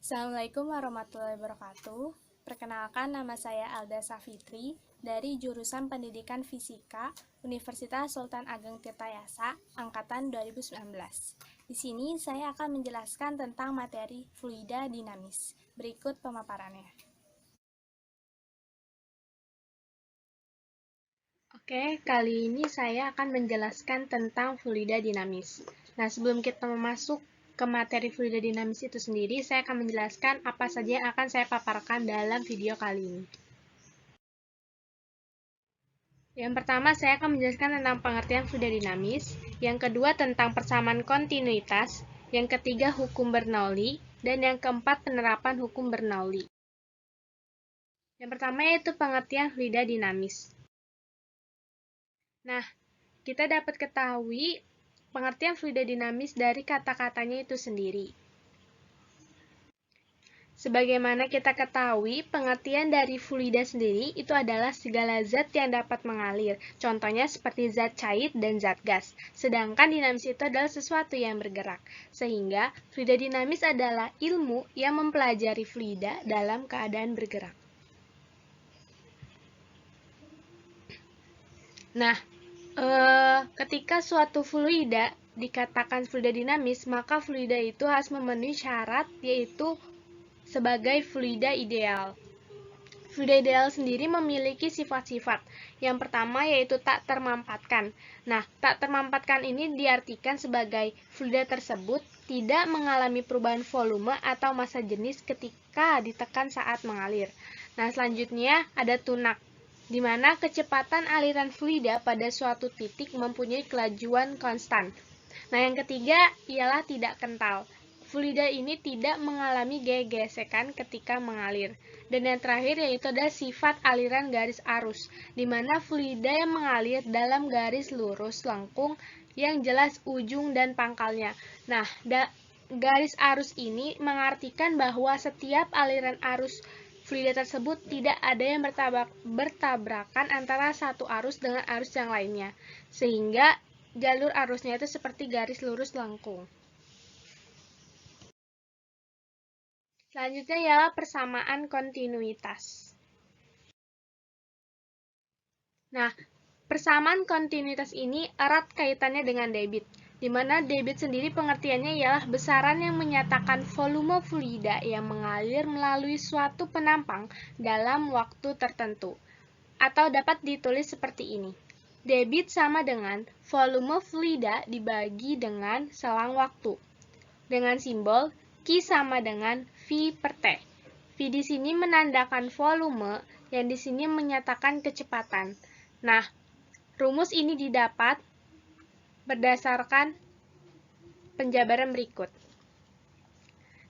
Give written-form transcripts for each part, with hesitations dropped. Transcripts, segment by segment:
Assalamualaikum warahmatullahi wabarakatuh. Perkenalkan, nama saya Alda Safitri dari jurusan Pendidikan Fisika Universitas Sultan Ageng Tirtayasa angkatan 2019. Di sini saya akan menjelaskan tentang materi fluida dinamis. Berikut pemaparannya. Oke, kali ini saya akan menjelaskan tentang fluida dinamis. Nah, sebelum kita masuk ke materi fluida dinamis itu sendiri, saya akan menjelaskan apa saja yang akan saya paparkan dalam video kali ini. Yang pertama, saya akan menjelaskan tentang pengertian fluida dinamis. Yang kedua, tentang persamaan kontinuitas. Yang ketiga, hukum Bernoulli. Dan yang keempat, penerapan hukum Bernoulli. Yang pertama yaitu pengertian fluida dinamis. Nah, kita dapat ketahui pengertian fluida dinamis dari kata-katanya itu sendiri. Sebagaimana kita ketahui, pengertian dari fluida sendiri itu adalah segala zat yang dapat mengalir. Contohnya seperti zat cair dan zat gas. Sedangkan dinamis itu adalah sesuatu yang bergerak. Sehingga fluida dinamis adalah ilmu yang mempelajari fluida dalam keadaan bergerak. Nah, ketika suatu fluida dikatakan fluida dinamis, maka fluida itu harus memenuhi syarat yaitu sebagai fluida ideal. Fluida ideal sendiri memiliki sifat-sifat. Yang pertama yaitu tak termampatkan. Nah, tak termampatkan ini diartikan sebagai fluida tersebut tidak mengalami perubahan volume atau massa jenis ketika ditekan saat mengalir. Nah, selanjutnya ada tunak, di mana kecepatan aliran fluida pada suatu titik mempunyai kelajuan konstan. Nah, yang ketiga ialah tidak kental. Fluida ini tidak mengalami gesekan ketika mengalir. Dan yang terakhir yaitu ada sifat aliran garis arus, di mana fluida yang mengalir dalam garis lurus lengkung yang jelas ujung dan pangkalnya. Nah, garis arus ini mengartikan bahwa setiap aliran arus fluida tersebut tidak ada yang bertabrakan antara satu arus dengan arus yang lainnya, sehingga jalur arusnya itu seperti garis lurus lengkung. Selanjutnya ialah persamaan kontinuitas. Nah, persamaan kontinuitas ini erat kaitannya dengan debit, di mana debit sendiri pengertiannya ialah besaran yang menyatakan volume fluida yang mengalir melalui suatu penampang dalam waktu tertentu. Atau dapat ditulis seperti ini. Debit sama dengan volume fluida dibagi dengan selang waktu. Dengan simbol Q sama dengan V per T. V di sini menandakan volume, yang di sini menyatakan kecepatan. Nah, rumus ini didapat berdasarkan penjabaran berikut.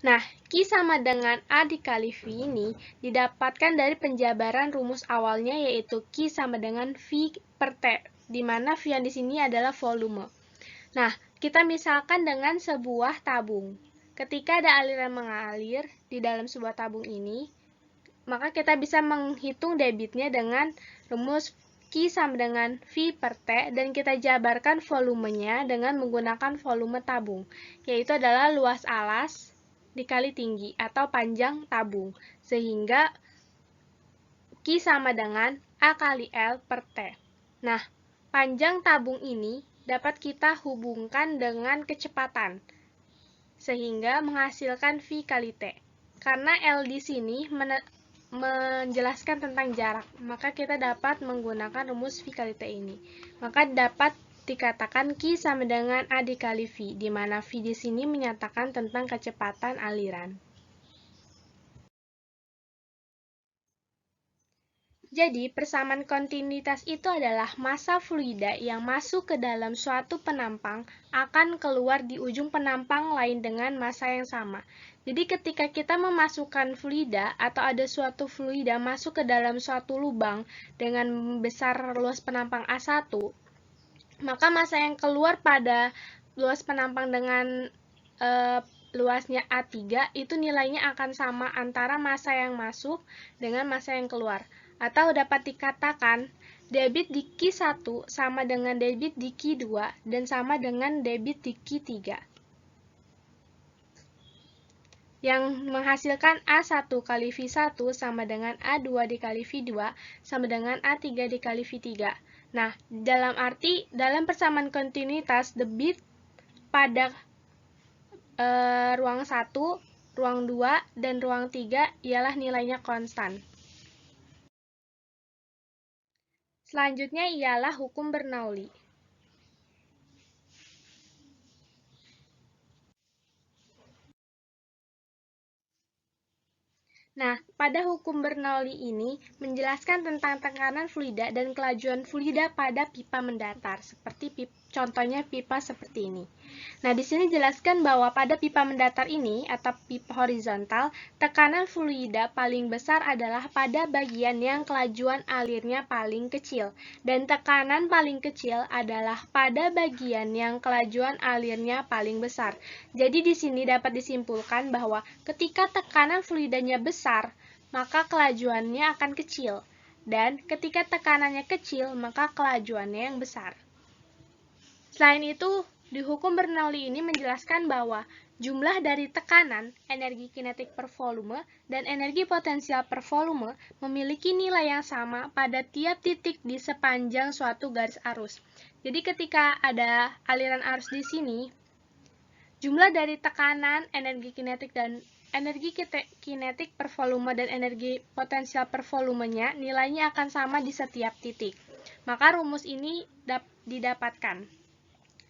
Nah, Q sama dengan A dikali V ini didapatkan dari penjabaran rumus awalnya yaitu Q sama dengan V per T, di mana V yang di sini adalah volume. Nah, kita misalkan dengan sebuah tabung. Ketika ada aliran mengalir di dalam sebuah tabung ini, maka kita bisa menghitung debitnya dengan rumus Q sama dengan V per T, dan kita jabarkan volumenya dengan menggunakan volume tabung, yaitu adalah luas alas dikali tinggi atau panjang tabung, sehingga Q sama dengan A kali L per T. Nah, panjang tabung ini dapat kita hubungkan dengan kecepatan, sehingga menghasilkan V kali T. Karena L di sini menjelaskan tentang jarak, maka kita dapat menggunakan rumus V kali T ini. Maka dapat dikatakan Q sama dengan A dikali V, di mana V di sini menyatakan tentang kecepatan aliran. Jadi, persamaan kontinuitas itu adalah massa fluida yang masuk ke dalam suatu penampang akan keluar di ujung penampang lain dengan massa yang sama. Jadi, ketika kita memasukkan fluida atau ada suatu fluida masuk ke dalam suatu lubang dengan besar luas penampang A1, maka massa yang keluar pada luas penampang dengan luasnya A3 itu nilainya akan sama antara massa yang masuk dengan massa yang keluar. Atau dapat dikatakan debit di Q1 sama dengan debit di Q2 dan sama dengan debit di Q3. yang menghasilkan A1 kali V1 sama dengan A2 dikali V2 sama dengan A3 dikali V3. Nah, dalam persamaan kontinuitas, debit pada ruang 1, ruang 2, dan ruang 3 ialah nilainya konstan. Selanjutnya ialah hukum Bernoulli. Nah, pada hukum Bernoulli ini menjelaskan tentang tekanan fluida dan kelajuan fluida pada pipa mendatar, seperti contohnya pipa seperti ini. Nah, di sini jelaskan bahwa pada pipa mendatar ini atau pipa horizontal, tekanan fluida paling besar adalah pada bagian yang kelajuan alirnya paling kecil, dan tekanan paling kecil adalah pada bagian yang kelajuan alirnya paling besar. Jadi di sini dapat disimpulkan bahwa ketika tekanan fluidanya besar, maka kelajuannya akan kecil, dan ketika tekanannya kecil, maka kelajuannya yang besar. Selain itu, di hukum Bernoulli ini menjelaskan bahwa jumlah dari tekanan, energi kinetik per volume, dan energi potensial per volume memiliki nilai yang sama pada tiap titik di sepanjang suatu garis arus. Jadi ketika ada aliran arus di sini, jumlah dari tekanan, energi kinetik per volume dan energi potensial per volumenya nilainya akan sama di setiap titik. Maka rumus ini didapatkan.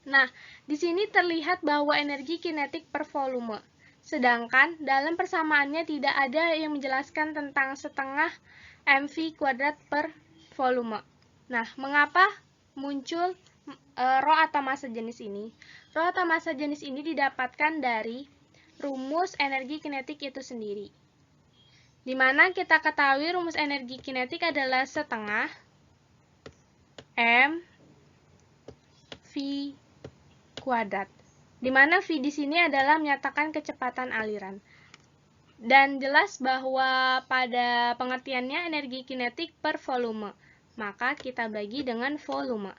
Nah, di sini terlihat bahwa energi kinetik per volume. Sedangkan dalam persamaannya tidak ada yang menjelaskan tentang setengah mv kuadrat per volume. Nah, mengapa muncul rho atau massa jenis ini? Rho atau massa jenis ini didapatkan dari rumus energi kinetik itu sendiri. Di mana kita ketahui rumus energi kinetik adalah setengah m v kuadrat. Di mana v di sini adalah menyatakan kecepatan aliran. Dan jelas bahwa pada pengertiannya energi kinetik per volume. Maka kita bagi dengan volume.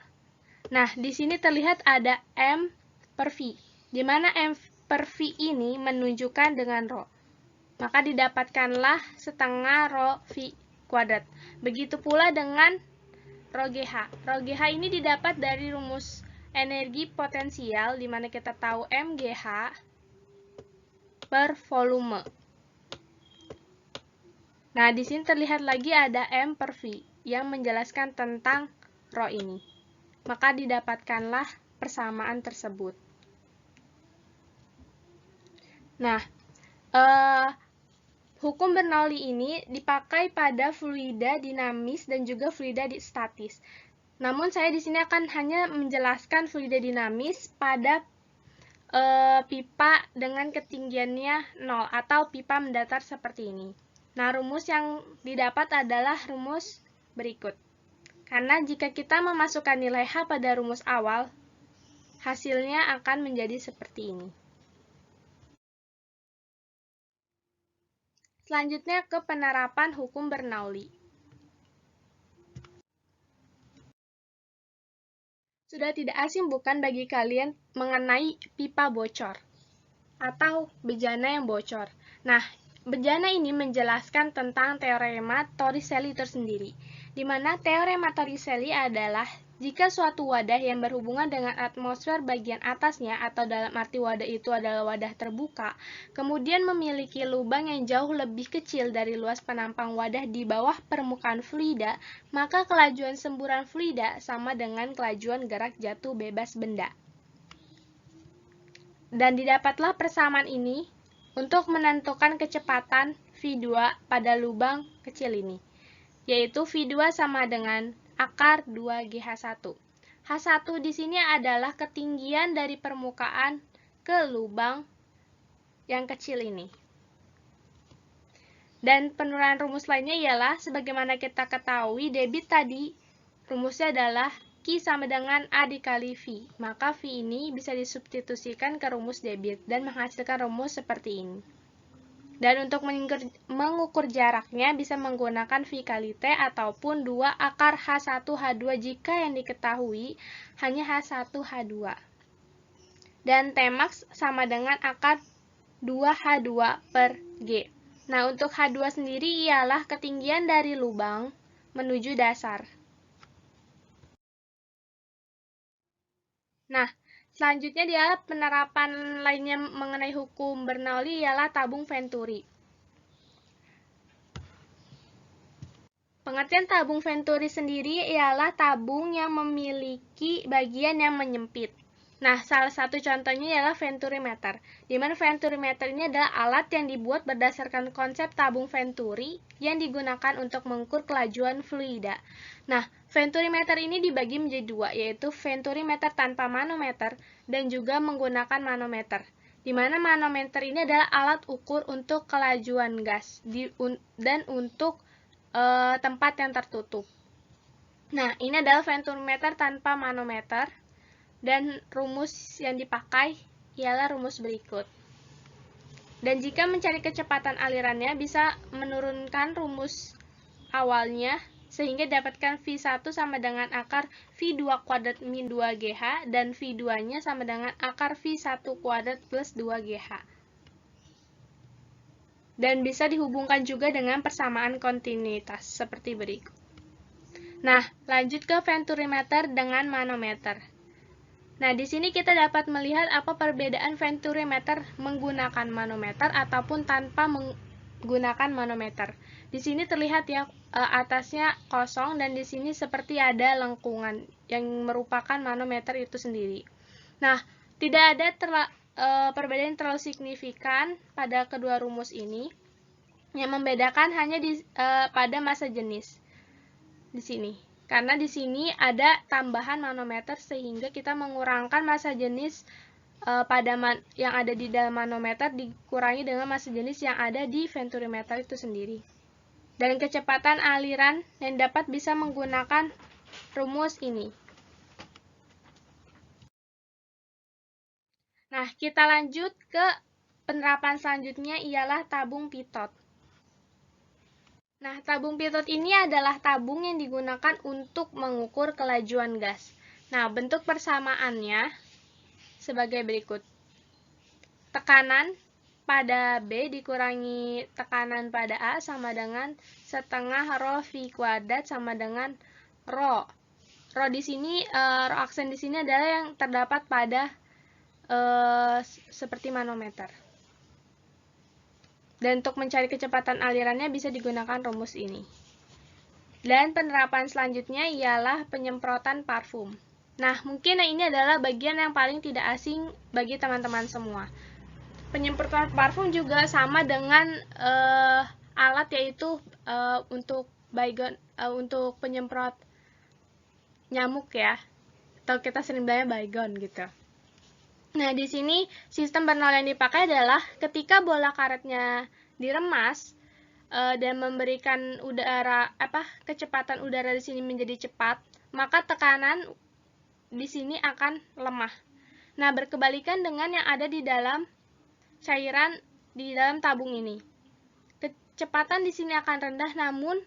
Nah, di sini terlihat ada M per V, di mana M per V ini menunjukkan dengan rho. Maka didapatkanlah setengah rho V kuadrat. Begitu pula dengan rho GH. Rho GH ini didapat dari rumus energi potensial, di mana kita tahu MGH per volume. Nah, di sini terlihat lagi ada M per V yang menjelaskan tentang rho ini. Maka didapatkanlah persamaan tersebut. Nah, hukum Bernoulli ini dipakai pada fluida dinamis dan juga fluida statis. Namun saya di sini akan hanya menjelaskan fluida dinamis pada pipa dengan ketinggiannya 0 atau pipa mendatar seperti ini. Nah, rumus yang didapat adalah rumus berikut. Karena jika kita memasukkan nilai H pada rumus awal, hasilnya akan menjadi seperti ini. Selanjutnya ke penerapan hukum Bernoulli. Sudah tidak asing bukan bagi kalian mengenai pipa bocor atau bejana yang bocor. Nah, bejana ini menjelaskan tentang teorema Torricelli tersendiri, di mana teorema Torricelli adalah jika suatu wadah yang berhubungan dengan atmosfer bagian atasnya atau dalam arti wadah itu adalah wadah terbuka, kemudian memiliki lubang yang jauh lebih kecil dari luas penampang wadah di bawah permukaan fluida, maka kelajuan semburan fluida sama dengan kelajuan gerak jatuh bebas benda. Dan didapatlah persamaan ini untuk menentukan kecepatan V2 pada lubang kecil ini, yaitu V2 sama dengan akar 2GH1. H1 di sini adalah ketinggian dari permukaan ke lubang yang kecil ini. Dan penurunan rumus lainnya ialah, sebagaimana kita ketahui, debit tadi rumusnya adalah Q sama dengan A dikali V. Maka V ini bisa disubstitusikan ke rumus debit dan menghasilkan rumus seperti ini. Dan untuk mengukur jaraknya bisa menggunakan V kali T ataupun 2 akar H1H2 jika yang diketahui hanya H1H2. Dan Tmax sama dengan akar 2H2 per G. Nah, untuk H2 sendiri ialah ketinggian dari lubang menuju dasar. Nah, selanjutnya adalah penerapan lainnya mengenai hukum Bernoulli ialah tabung Venturi. Pengertian tabung Venturi sendiri ialah tabung yang memiliki bagian yang menyempit. Nah, salah satu contohnya ialah venturimeter, di mana venturimeter ini adalah alat yang dibuat berdasarkan konsep tabung Venturi yang digunakan untuk mengukur kelajuan fluida. Nah, venturimeter ini dibagi menjadi dua, yaitu venturimeter tanpa manometer dan juga menggunakan manometer. Di mana manometer ini adalah alat ukur untuk kelajuan gas dan untuk tempat yang tertutup. Nah, ini adalah venturimeter tanpa manometer. Dan rumus yang dipakai ialah rumus berikut. Dan jika mencari kecepatan alirannya, bisa menurunkan rumus awalnya, sehingga dapatkan V1 sama dengan akar V2 kuadrat min 2GH, dan V2-nya sama dengan akar V1 kuadrat plus 2GH. Dan bisa dihubungkan juga dengan persamaan kontinuitas, seperti berikut. Nah, lanjut ke venturimeter dengan manometer. Nah, di sini kita dapat melihat apa perbedaan venturimeter menggunakan manometer ataupun tanpa menggunakan manometer. Di sini terlihat ya, atasnya kosong dan di sini seperti ada lengkungan yang merupakan manometer itu sendiri. Nah, tidak ada perbedaan terlalu signifikan pada kedua rumus ini. Yang membedakan hanya pada massa jenis di sini. Karena di sini ada tambahan manometer sehingga kita mengurangkan massa jenis yang ada di dalam manometer dikurangi dengan massa jenis yang ada di venturimeter itu sendiri. Dan kecepatan aliran yang dapat bisa menggunakan rumus ini. Nah, kita lanjut ke penerapan selanjutnya ialah tabung pitot. Nah, tabung pitot ini adalah tabung yang digunakan untuk mengukur kelajuan gas. Nah, bentuk persamaannya sebagai berikut. Tekanan pada B dikurangi tekanan pada A sama dengan setengah rho V kuadrat sama dengan rho. Rho di sini, rho aksen di sini adalah yang terdapat pada seperti manometer. Dan untuk mencari kecepatan alirannya bisa digunakan rumus ini. Dan penerapan selanjutnya ialah penyemprotan parfum. Nah, mungkin ini adalah bagian yang paling tidak asing bagi teman-teman semua. Penyemprotan parfum juga sama dengan alat yaitu untuk baygon, untuk penyemprot nyamuk ya. Atau kita sering bilangnya baygon gitu. Nah, di sini sistem Bernoulli yang dipakai adalah ketika bola karetnya diremas dan memberikan kecepatan udara di sini menjadi cepat, maka tekanan di sini akan lemah. Nah, berkebalikan dengan yang ada di dalam cairan di dalam tabung ini. Kecepatan di sini akan rendah namun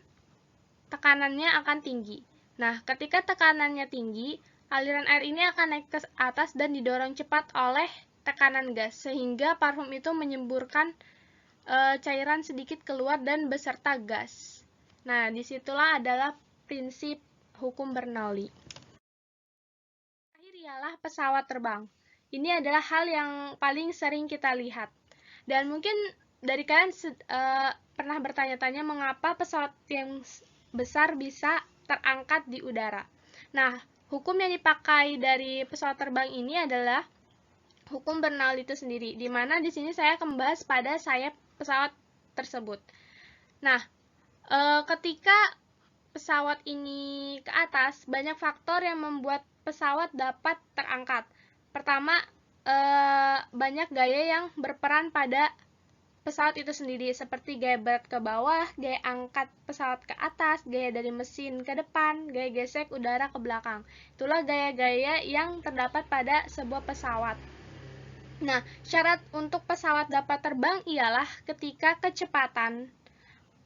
tekanannya akan tinggi. Nah, ketika tekanannya tinggi, aliran air ini akan naik ke atas dan didorong cepat oleh tekanan gas, sehingga parfum itu menyemburkan cairan sedikit keluar dan beserta gas. Nah, disitulah adalah prinsip hukum Bernoulli. Terakhir ialah pesawat terbang. Ini adalah hal yang paling sering kita lihat. Dan mungkin dari kalian pernah bertanya-tanya mengapa pesawat yang besar bisa terangkat di udara. Nah, hukum yang dipakai dari pesawat terbang ini adalah hukum Bernoulli itu sendiri, di mana di sini saya akan membahas pada sayap pesawat tersebut. Nah, ketika pesawat ini ke atas, banyak faktor yang membuat pesawat dapat terangkat. Pertama, banyak gaya yang berperan pada pesawat itu sendiri, seperti gaya berat ke bawah, gaya angkat pesawat ke atas, gaya dari mesin ke depan, gaya gesek udara ke belakang. Itulah gaya-gaya yang terdapat pada sebuah pesawat. Nah, syarat untuk pesawat dapat terbang ialah ketika kecepatan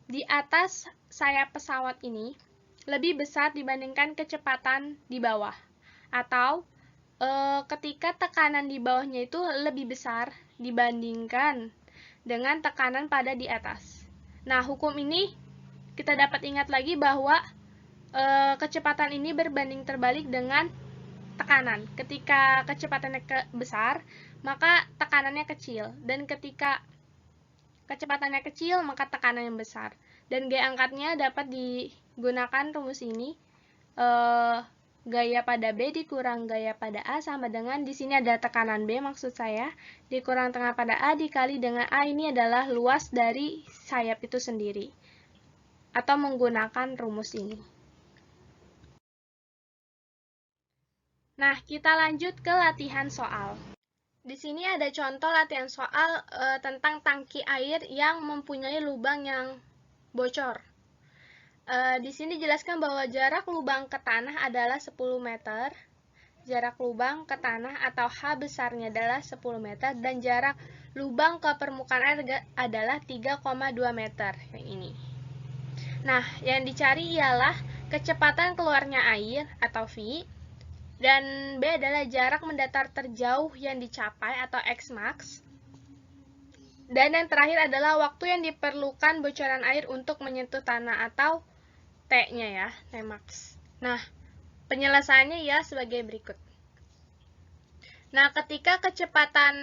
di atas sayap pesawat ini lebih besar dibandingkan kecepatan di bawah. Atau ketika tekanan di bawahnya itu lebih besar dibandingkan dengan tekanan pada di atas. Nah, hukum ini kita dapat ingat lagi bahwa kecepatan ini berbanding terbalik dengan tekanan. Ketika kecepatannya besar, maka tekanannya kecil. Dan ketika kecepatannya kecil, maka tekanannya besar. Dan gaya angkatnya dapat digunakan rumus ini. Gaya pada B dikurang gaya pada A sama dengan, di sini ada tekanan B maksud saya, dikurang tengah pada A dikali dengan A, ini adalah luas dari sayap itu sendiri. Atau menggunakan rumus ini. Nah, kita lanjut ke latihan soal. Di sini ada contoh latihan soal tentang tangki air yang mempunyai lubang yang bocor. Di sini dijelaskan bahwa jarak lubang ke tanah adalah 10 meter. Jarak lubang ke tanah atau H besarnya adalah 10 meter dan jarak lubang ke permukaan air adalah 3,2 meter. Yang ini. Nah, yang dicari ialah kecepatan keluarnya air atau V, dan B adalah jarak mendatar terjauh yang dicapai atau X-max. Dan yang terakhir adalah waktu yang diperlukan bocoran air untuk menyentuh tanah atau T-nya ya, T-max. Nah, penyelesaiannya ya sebagai berikut. Nah, ketika kecepatan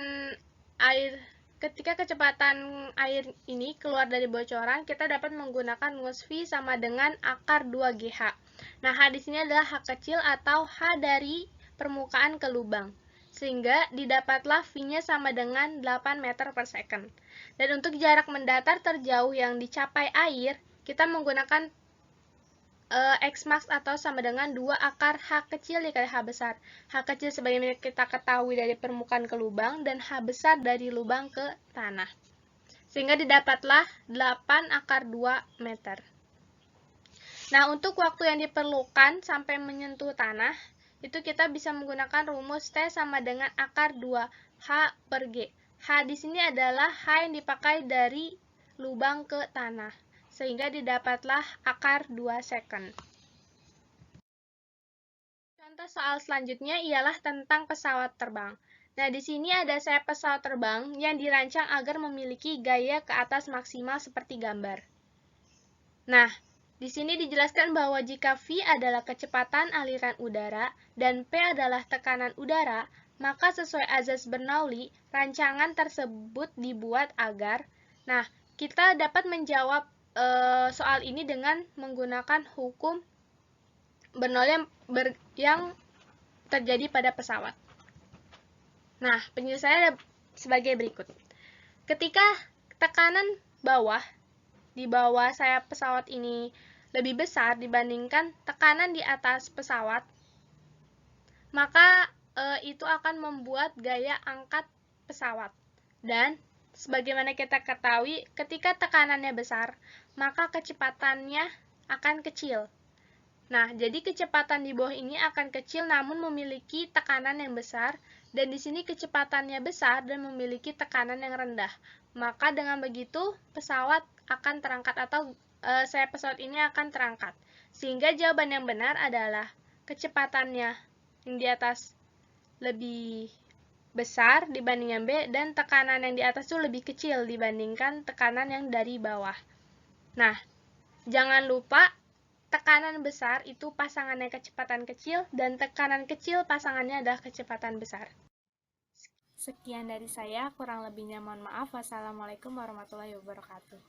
air ini keluar dari bocoran, kita dapat menggunakan rumus V sama dengan akar 2GH. Nah, H di sini adalah H kecil atau H dari permukaan ke lubang. Sehingga didapatlah V-nya sama dengan 8 meter per second. Dan untuk jarak mendatar terjauh yang dicapai air, kita menggunakan X-max atau sama dengan 2 akar H kecil dikali H besar. H kecil sebagaimana kita ketahui dari permukaan ke lubang, dan H besar dari lubang ke tanah. Sehingga didapatlah 8 akar 2 meter. Nah, untuk waktu yang diperlukan sampai menyentuh tanah, itu kita bisa menggunakan rumus T sama dengan akar 2H per G. H di sini adalah H yang dipakai dari lubang ke tanah. Sehingga didapatlah akar 2 second. Contoh soal selanjutnya ialah tentang pesawat terbang. Nah, di sini ada sayap pesawat terbang yang dirancang agar memiliki gaya ke atas maksimal seperti gambar. Nah, di sini dijelaskan bahwa jika V adalah kecepatan aliran udara dan P adalah tekanan udara, maka sesuai azas Bernoulli, rancangan tersebut dibuat agar, nah, kita dapat menjawab soal ini dengan menggunakan hukum Bernoulli yang terjadi pada pesawat. Nah, penyelesaiannya sebagai berikut. Ketika tekanan di bawah sayap pesawat ini lebih besar dibandingkan tekanan di atas pesawat, maka itu akan membuat gaya angkat pesawat. Dan sebagaimana kita ketahui, ketika tekanannya besar, maka kecepatannya akan kecil. Nah, jadi kecepatan di bawah ini akan kecil namun memiliki tekanan yang besar, dan di sini kecepatannya besar dan memiliki tekanan yang rendah. Maka dengan begitu pesawat akan terangkat atau sayap pesawat ini akan terangkat. Sehingga jawaban yang benar adalah kecepatannya yang di atas lebih besar dibanding yang B, dan tekanan yang di atas itu lebih kecil dibandingkan tekanan yang dari bawah. Nah, jangan lupa tekanan besar itu pasangannya kecepatan kecil, dan tekanan kecil pasangannya adalah kecepatan besar. Sekian dari saya, kurang lebihnya mohon maaf. Wassalamualaikum warahmatullahi wabarakatuh.